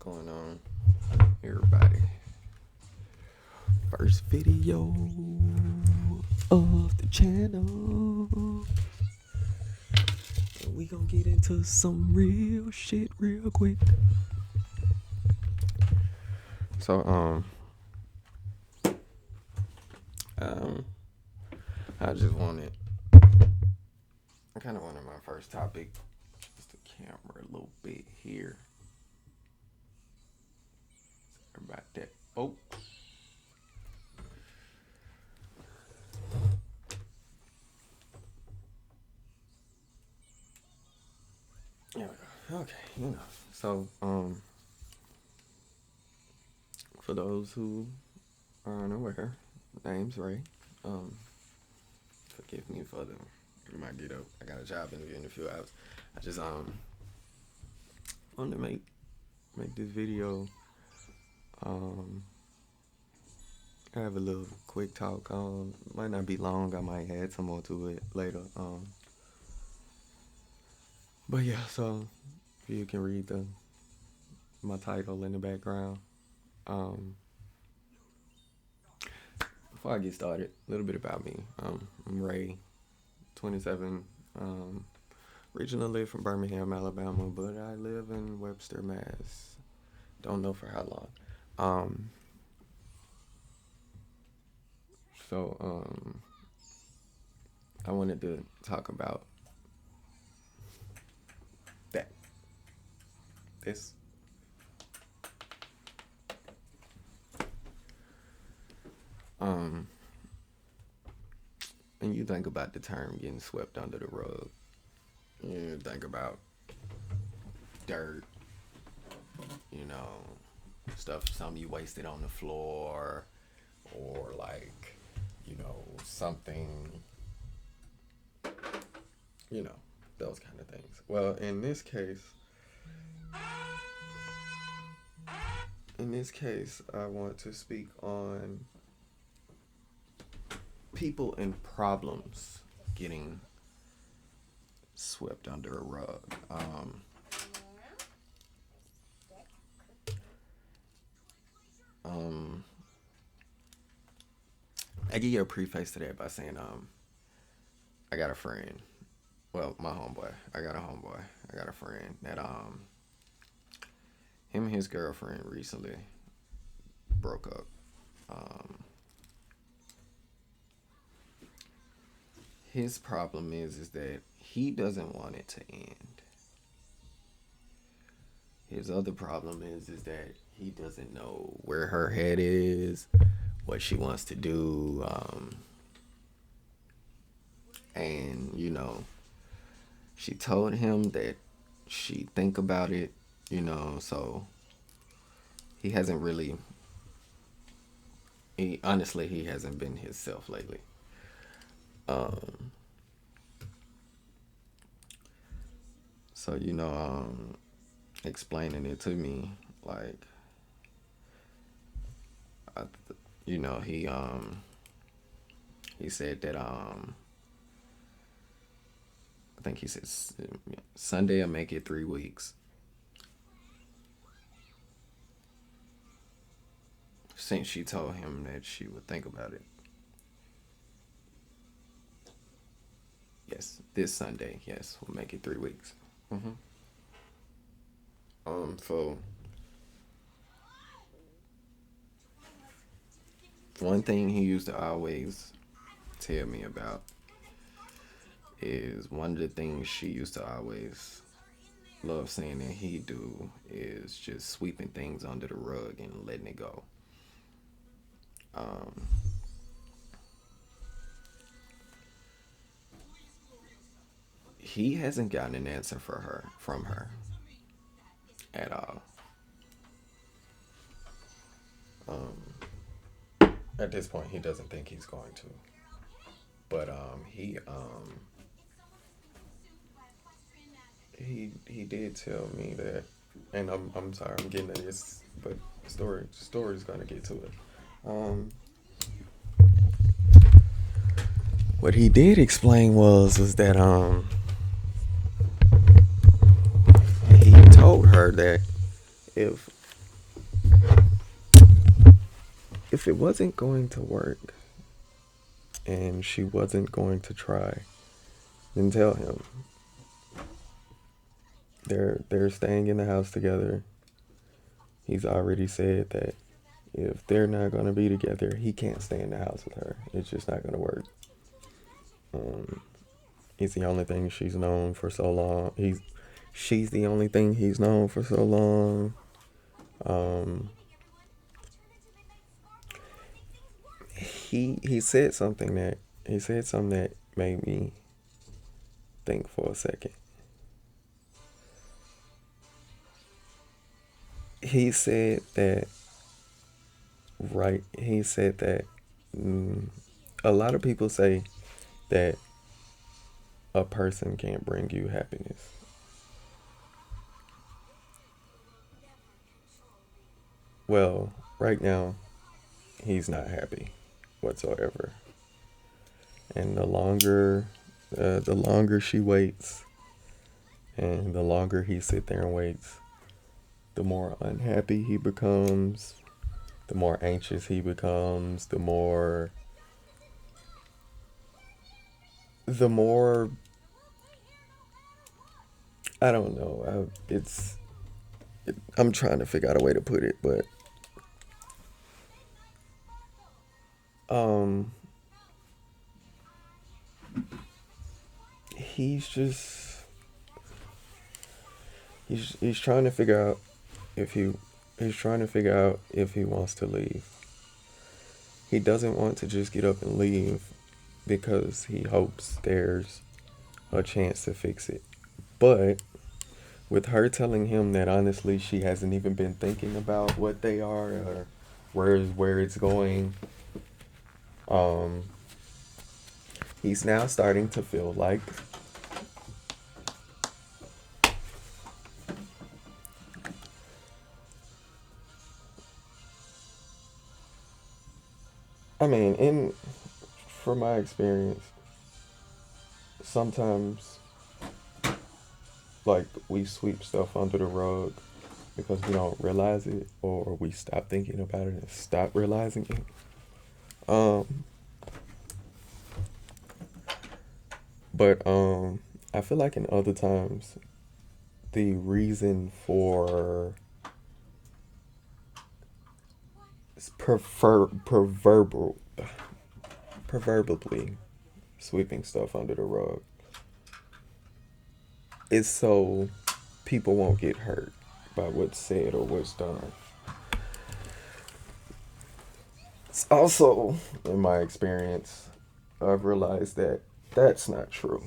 going on, everybody? First video of the channel. We gonna get into some real shit real quick. So, I just wanted, I kind of wanted my first topic, just the camera a little bit here. Sorry about that. Oh. Yeah, okay, So, for those who are unaware, name's Ray. Forgive me for my get up. I got a job interview in a few hours. I just wanted to make this video. I have a little quick talk. Might not be long. I might add some more to it later. But yeah, so you can read my title in the background. Before I get started, a little bit about me. I'm Ray, 27. Originally from Birmingham, Alabama, but I live in Webster, Mass. Don't know for how long. I wanted to talk about this. And you think about the term getting swept under the rug. You think about dirt, stuff, something you wasted on the floor, or something, those kind of things. Well, in this case, I want to speak on people and problems getting swept under a rug. I give you a preface to that by saying, I got a friend. Well, my homeboy. I got a friend that, him and his girlfriend recently broke up. His problem is that he doesn't want it to end. His other problem is that he doesn't know where her head is, what she wants to do, and she told him that she think about it, so he hasn't really, he hasn't been himself lately. So, explaining it to me, he said that, I think he said Sunday will make it 3 weeks. Since she told him that she would think about it. Yes, this Sunday, will make it 3 weeks. So one thing he used to always tell me about is one of the things she used to always love saying that he do is just sweeping things under the rug and letting it go. He hasn't gotten an answer from her at all. At this point, he doesn't think he's going to. But he did tell me that, and I'm sorry, I'm getting to this, but story's gonna get to it. What he did explain was that he told her that if if it wasn't going to work and she wasn't going to try, then tell him. They're staying in the house together. He's already said that if they're not gonna be together, he can't stay in the house with her. It's just not gonna work. Um, it's the only thing she's known for so long. She's the only thing he's known for so long. Um, he said something that made me think for a second. He said that He said that a lot of people say that a person can't bring you happiness. Well, right now he's not happy whatsoever, and the longer she waits, and the longer he sit there and waits, the more unhappy he becomes, the more anxious he becomes, the more I don't know. I'm trying to figure out a way to put it, but um, he's just he's trying to figure out if he he's trying to figure out if he wants to leave. He doesn't want to just get up and leave because he hopes there's a chance to fix it. But with her telling him that honestly she hasn't even been thinking about what they are or where it's going, um, he's now starting to feel like I mean, in from my experience, sometimes like we sweep stuff under the rug because we don't realize it or we stop thinking about it and stop realizing it. Um, but I feel like in other times the reason for proverbial proverbially sweeping stuff under the rug is so people won't get hurt by what's said or what's done. It's also, in my experience, I've realized that that's not true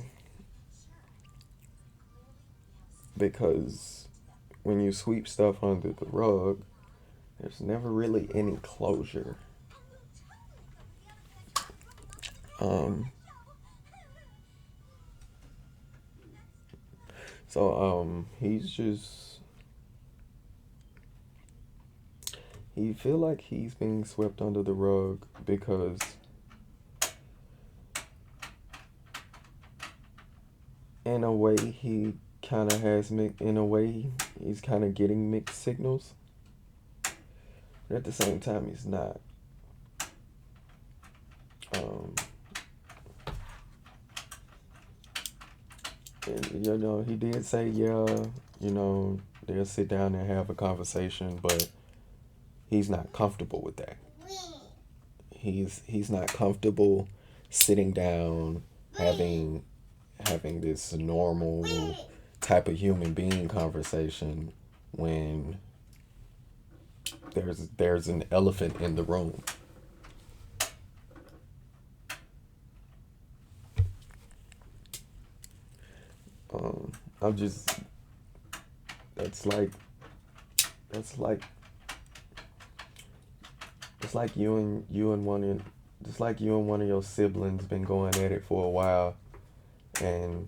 because when you sweep stuff under the rug, there's never really any closure. Um, he feel like he's being swept under the rug because in a way he kind of in a way he's kind of getting mixed signals, but at the same time he's not. Um, and, he did say, yeah, they'll sit down and have a conversation, but he's not comfortable with that. He's not comfortable sitting down having this normal type of human being conversation when there's an elephant in the room. I'm just that's like that's like it's like you and one of your siblings been going at it for a while, and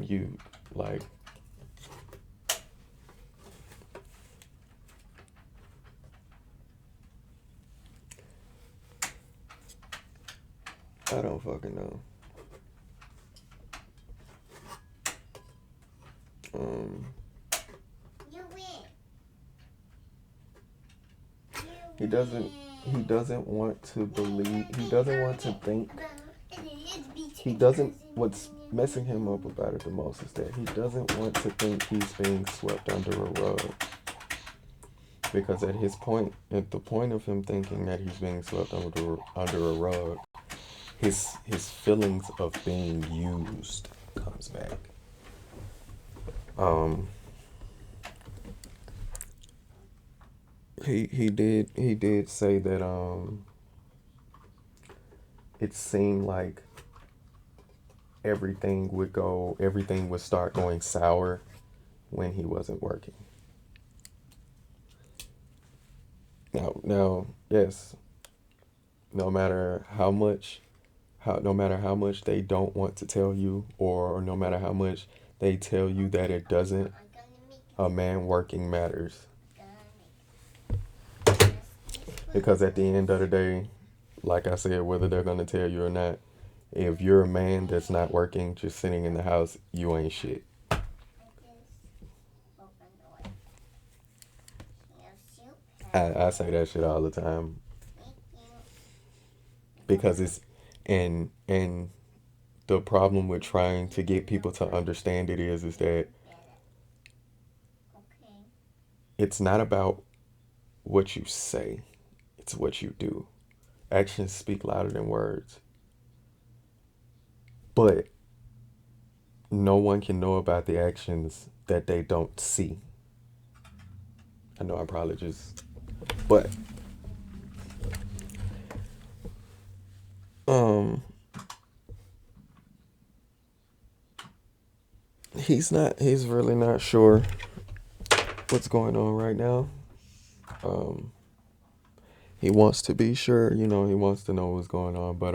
you like I don't fucking know. Um, He doesn't. He doesn't want to believe. He doesn't want to think. He doesn't. What's messing him up about it the most is that he doesn't want to think he's being swept under a rug. Because at the point of him thinking that he's being swept under a rug, his feelings of being used comes back. Um, he did say that it seemed like everything would start going sour when he wasn't working. Now, yes, no matter how much no matter how much they don't want to tell you, or no matter how much they tell you that it doesn't, a man working matters. Because at the end of the day, like I said, whether they're going to tell you or not, if you're a man that's not working, just sitting in the house, you ain't shit. I say that shit all the time because it's and the problem with trying to get people to understand it is that it's not about what you say, it's what you do. Actions speak louder than words. But no one can know about the actions that they don't see. I know I probably just, but um, he's really not sure what's going on right now. Um, he wants to be sure, he wants to know what's going on, but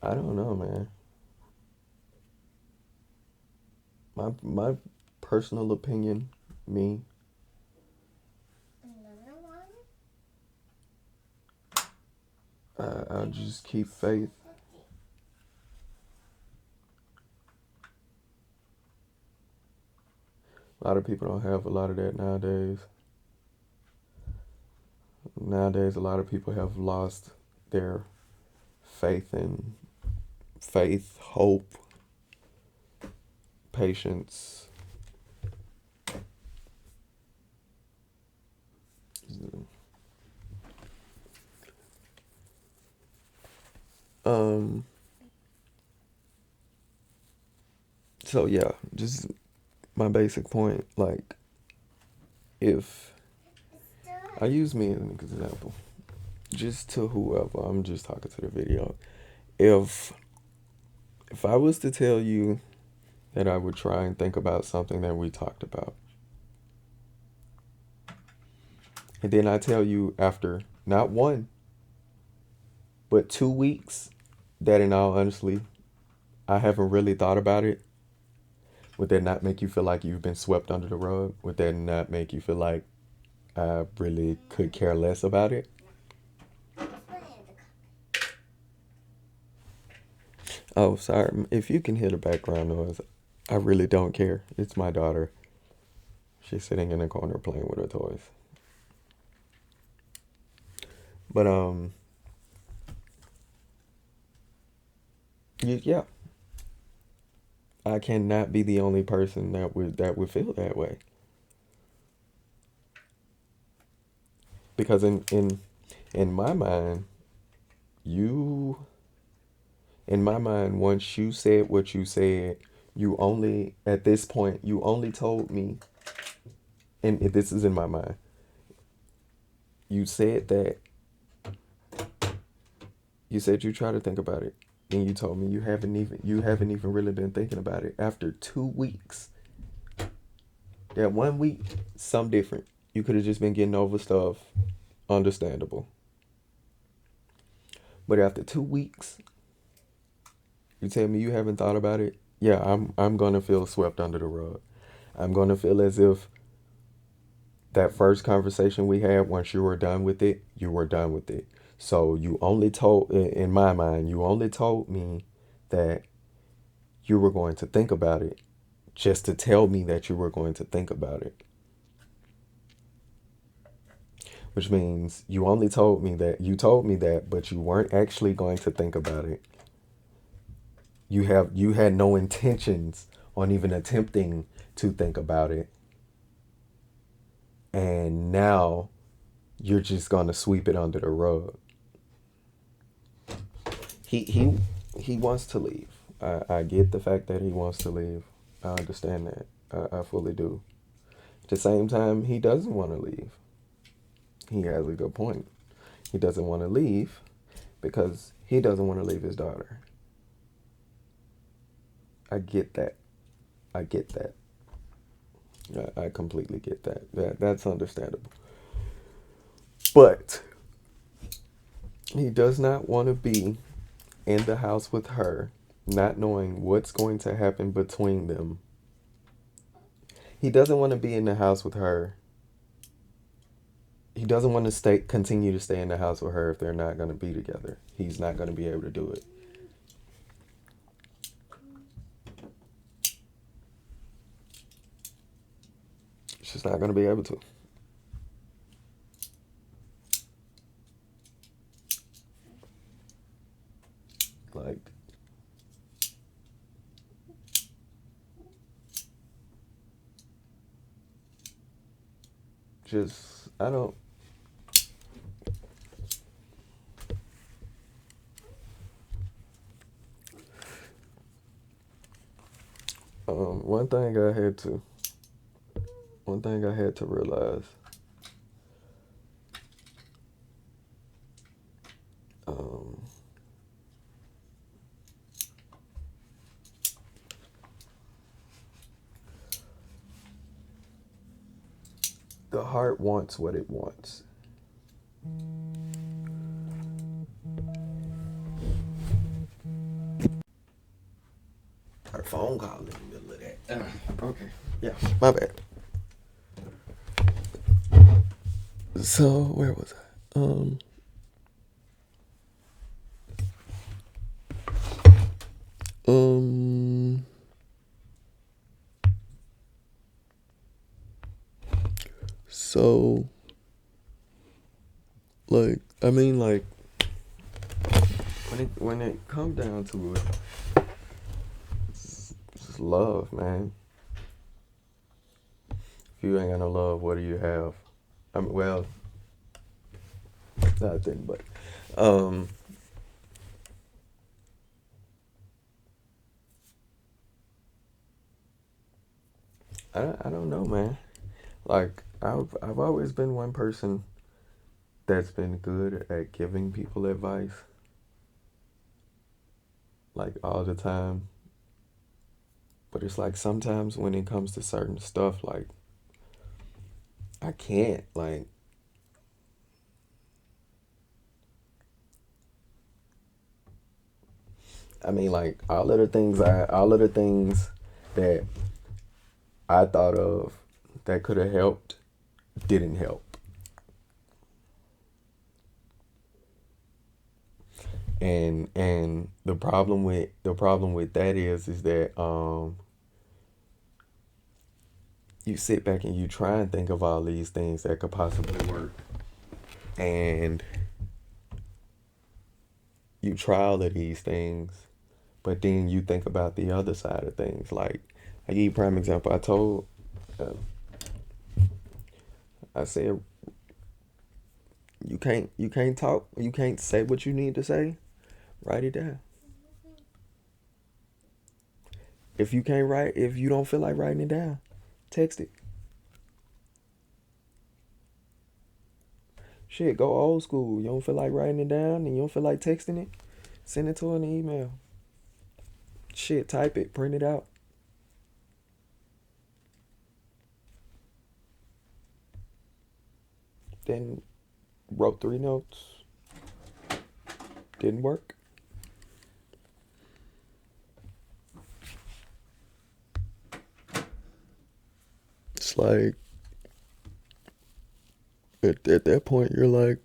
I don't know, man. My personal opinion, me, I'll just keep faith. A lot of people don't have a lot of that nowadays. Nowadays, a lot of people have lost their faith, hope, patience. Um, so yeah, just my basic point, like, if I use me as an example, just to whoever, I'm just talking to the video. If I was to tell you that I would try and think about something that we talked about, and then I tell you after not 1 but 2 weeks that, in all honesty, I haven't really thought about it, would that not make you feel like you've been swept under the rug? Would that not make you feel like I really could care less about it? Oh, sorry. If you can hear the background noise, I really don't care. It's my daughter. She's sitting in the corner playing with her toys. But yeah, I cannot be the only person that would feel that way. Because in my mind, you in my mind, once you said what you said, you only at this point you only told me, and this is in my mind. You said that you said you try to think about it, and you told me you haven't even really been thinking about it after 2 weeks. That 1 week, some different. You could have just been getting over stuff, understandable. But after 2 weeks, you tell me you haven't thought about it. Yeah, I'm gonna feel swept under the rug. I'm gonna feel as if that first conversation we had, once you were done with it, you were done with it. So you only told, in my mind, you only told me that you were going to think about it, just to tell me that you were going to think about it. which means you told me that, but you weren't actually going to think about it. You had no intentions on even attempting to think about it. And now you're just going to sweep it under the rug. He he he wants to leave. I get the fact that he wants to leave. I understand that. I fully do. At the same time, he doesn't want to leave. He has a good point. He doesn't want to leave because he doesn't want to leave his daughter. I get that. I get that. I completely get that. That's understandable. But he does not want to be in the house with her, not knowing what's going to happen between them. He doesn't want to be in the house with her. He doesn't want to continue to stay in the house with her if they're not going to be together. He's not going to be able to do it. He's just not going to be able to. Like, just, I don't. One thing I had to, realize, um, the heart wants what it wants. Our phone call in the middle of that. Okay, yeah, my bad. So where was I? So, like, I mean, like, when it comes down to it, it's love, man. If you ain't got no love, what do you have? I mean, well, nothing, but, I don't know, man. Like, I've always been one person that's been good at giving people advice, like all the time. But it's like sometimes when it comes to certain stuff, like I can't, like, I mean, like all of the things that I thought of that could have helped didn't help. And the problem with that is that you sit back and you try and think of all these things that could possibly work, and you try all of these things, but then you think about the other side of things. Like, I give you a prime example. Uh, I said, you can't talk, you can't say what you need to say. Write it down. If you don't feel like writing it down, text it. Shit, go old school. You don't feel like writing it down and you don't feel like texting it, send it to an email. Shit, type it, print it out. Then wrote 3 notes. Didn't work. It's like at that point you're like,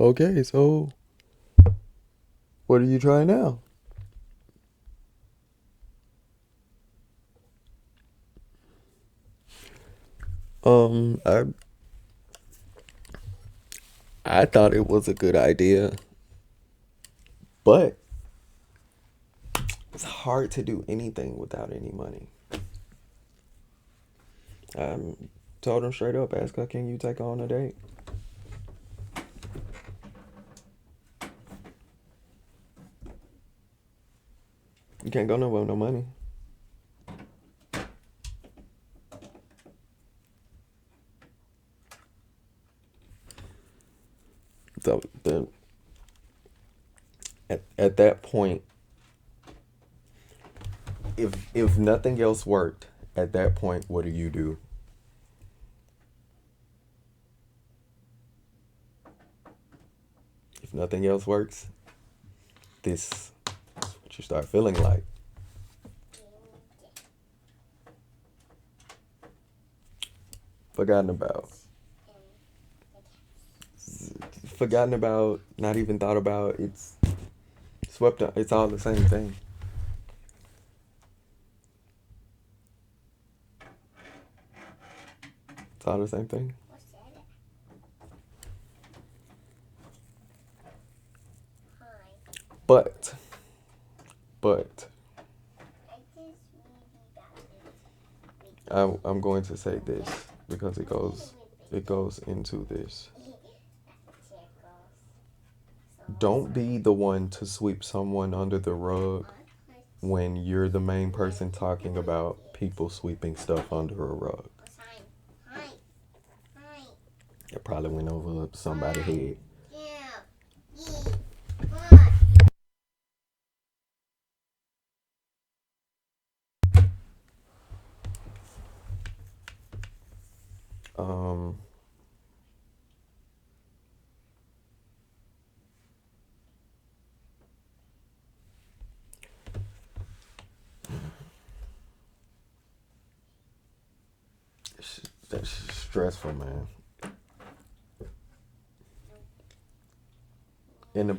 okay, so what are you trying now? I I thought it was a good idea, but it's hard to do anything without any money. I told him straight up, ask her, can you take her on a date? You can't go nowhere with no money. So at that point, if nothing else worked, at that point, what do you do? If nothing else works, this is what you start feeling like. Forgotten about. Forgotten about, not even thought about. It's swept up. It's all the same thing. It's all the same thing. But, but, I'm going to say this because it goes into this. Don't be the one to sweep someone under the rug when you're the main person talking about people sweeping stuff under a rug. It probably went over somebody's head. Um, that's stressful, man. And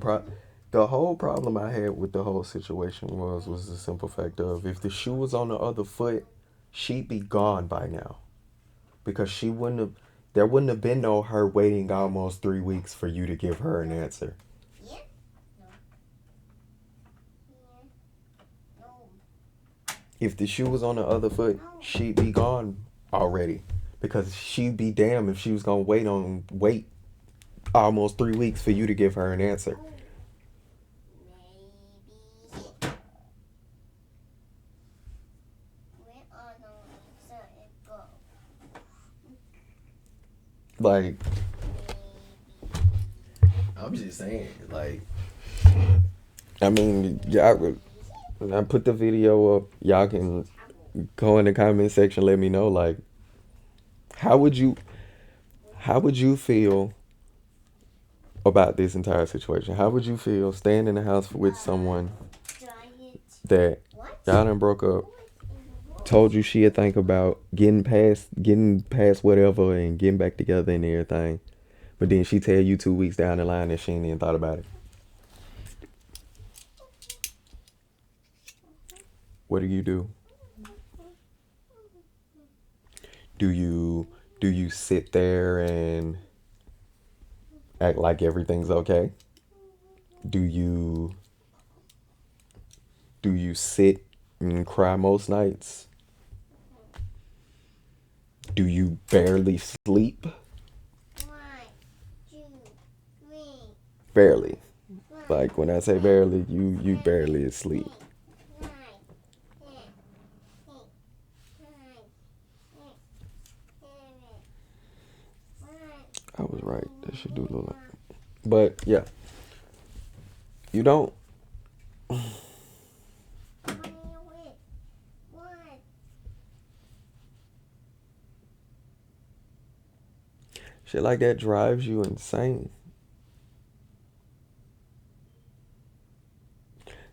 the whole problem I had with the whole situation was the simple fact of if the shoe was on the other foot, she'd be gone by now because she wouldn't have. There wouldn't have been no her waiting almost 3 weeks for you to give her an answer. If the shoe was on the other foot, she'd be gone already because she'd be damned if she was gonna wait almost 3 weeks for you to give her an answer. Like, I'm just saying, like, I mean, y'all, when I put the video up, y'all can go in the comment section, let me know, like, how would you, how would you feel about this entire situation? How would you feel staying in the house with someone that y'all done broke up, told you she'd think about getting past whatever and getting back together and everything, but then she tell you 2 weeks down the line that she ain't even thought about it? What do you do? Do you sit there and act like everything's okay? Do you do you sit and cry most nights? Do you barely sleep? Barely. Like when I say barely, you barely asleep. I was right. That should do look like. But yeah, you don't. Shit like that drives you insane.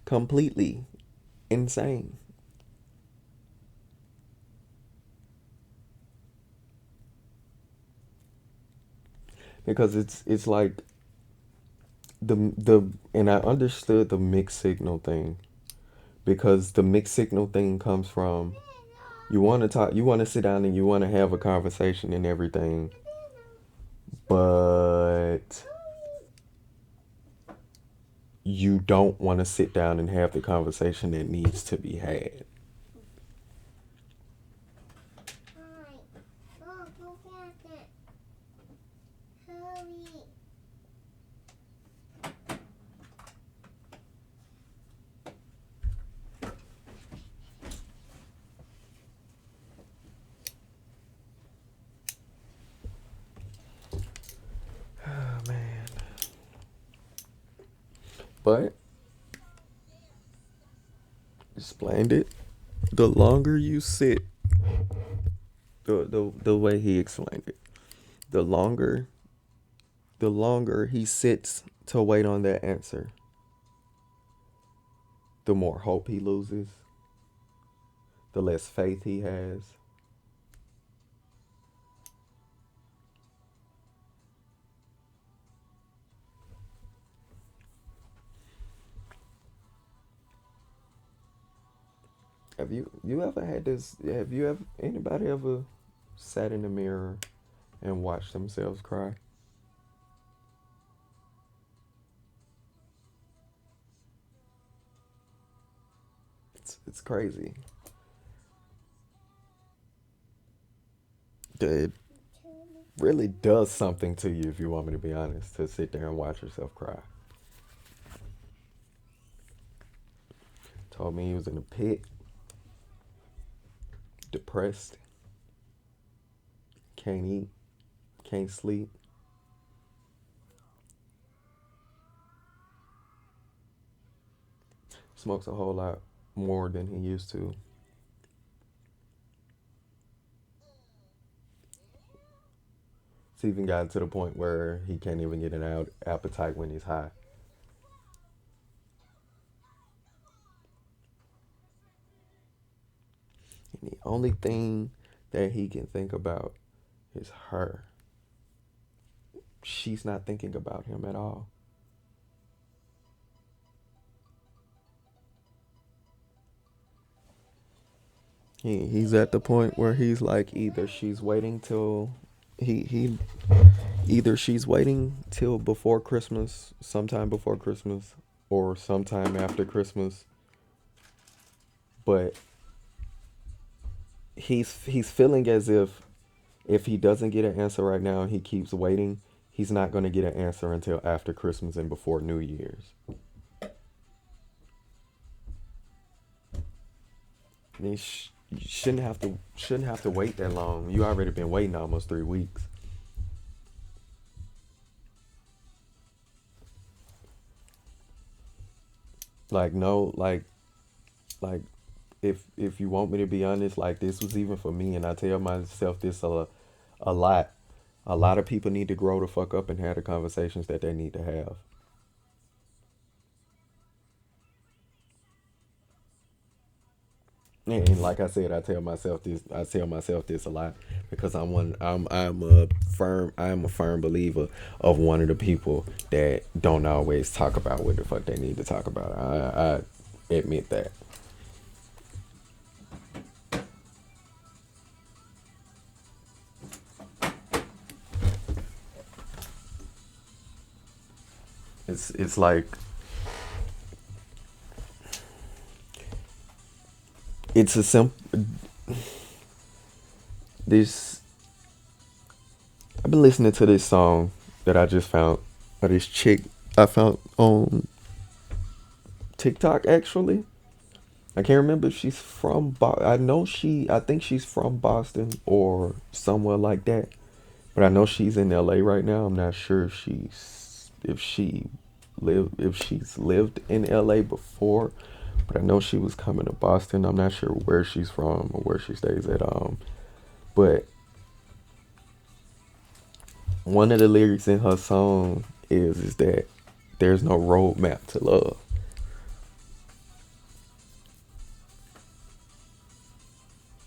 Completely insane. Because it's like the and I understood the mixed signal thing because the mixed signal thing comes from you want to talk, you want to sit down and you want to have a conversation and everything, but you don't want to sit down and have the conversation that needs to be had. Oh, man. But explained it. The longer you sit, the way he explained it, the longer he sits to wait on that answer, the more hope he loses, the less faith he has. Have you ever had this? Have you ever anybody ever sat in the mirror and watched themselves cry? It's crazy. It really does something to you, if you want me to be honest, to sit there and watch yourself cry. Told me he was in a pit, depressed, can't eat, can't sleep. Smokes a whole lot more than he used to. It's even gotten to the point where he can't even get an appetite when he's high. And the only thing that he can think about is her. She's not thinking about him at all. He's at the point where he's like, either she's waiting till he either she's waiting till before Christmas, sometime before Christmas, or sometime after Christmas. But he's feeling as if he doesn't get an answer right now and he keeps waiting, he's not going to get an answer until after Christmas and before New Year's. You shouldn't have to wait that long. You already been waiting almost 3 weeks. Like no, like if you want me to be honest, like this was even for me, and I tell myself this a lot. A lot of people need to grow the fuck up and have the conversations that they need to have. And like I said, I tell myself this a lot because I am a firm believer of one of the people that don't always talk about what the fuck they need to talk about. I admit that. It's like it's a simple this I've been listening to this song that I just found, or this chick I found on TikTok actually. I can't remember if she's from I think she's from Boston or somewhere like that. But I know she's in LA right now. I'm not sure if she's lived in LA before, but I know she was coming to Boston. I'm not sure where she's from or where she stays at. But one of the lyrics in her song is that there's no roadmap to love.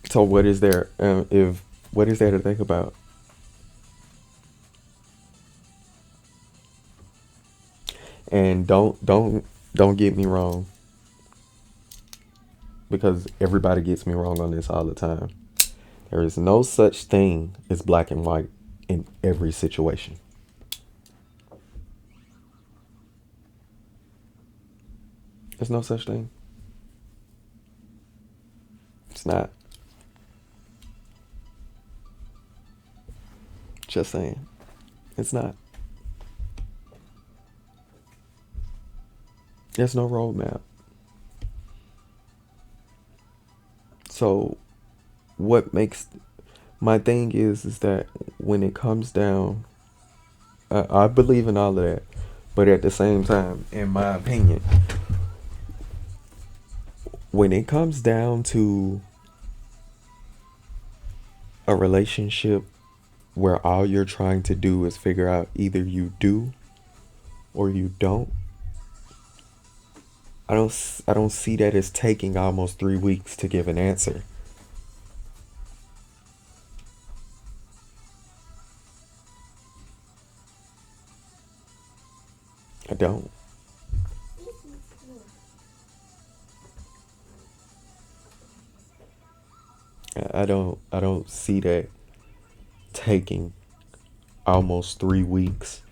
So what is there? If what is there to think about? And don't get me wrong, because everybody gets me wrong on this all the time. There is no such thing as black and white in every situation. There's no such thing. It's not. Just saying. It's not. There's no roadmap. So, what makes my thing is that when it comes down, I believe in all of that, but at the same time, in my opinion, when it comes down to a relationship where all you're trying to do is figure out either you do or you don't, I don't see that as taking almost 3 weeks to give an answer. I don't. I don't see that taking almost 3 weeks.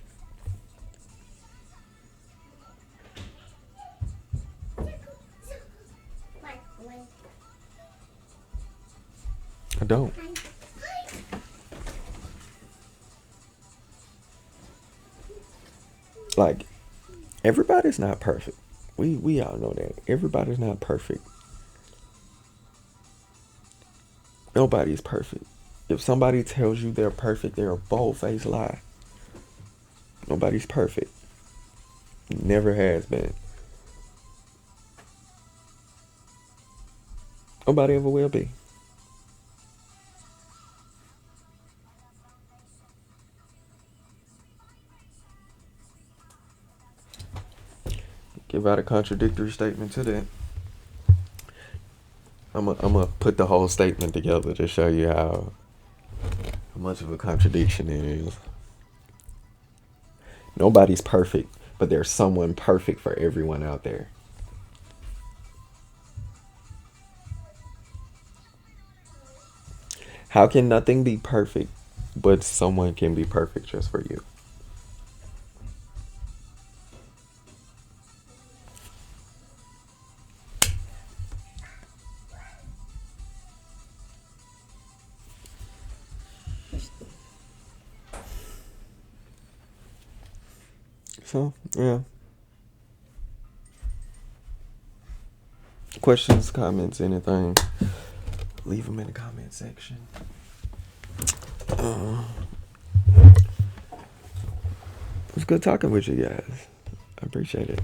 I don't. Like, everybody's not perfect. We all know that. Everybody's not perfect. Nobody's perfect. If somebody tells you they're perfect, they're a bold-faced lie. Nobody's perfect. Never has been. Nobody ever will be. Give out a contradictory statement to that. I'm gonna put the whole statement together to show you how much of a contradiction it is. Nobody's perfect, but there's someone perfect for everyone out there. How can nothing be perfect, but someone can be perfect just for you? So, yeah. Questions, comments, anything, leave them in the comment section. Uh, it was good talking with you guys. I appreciate it.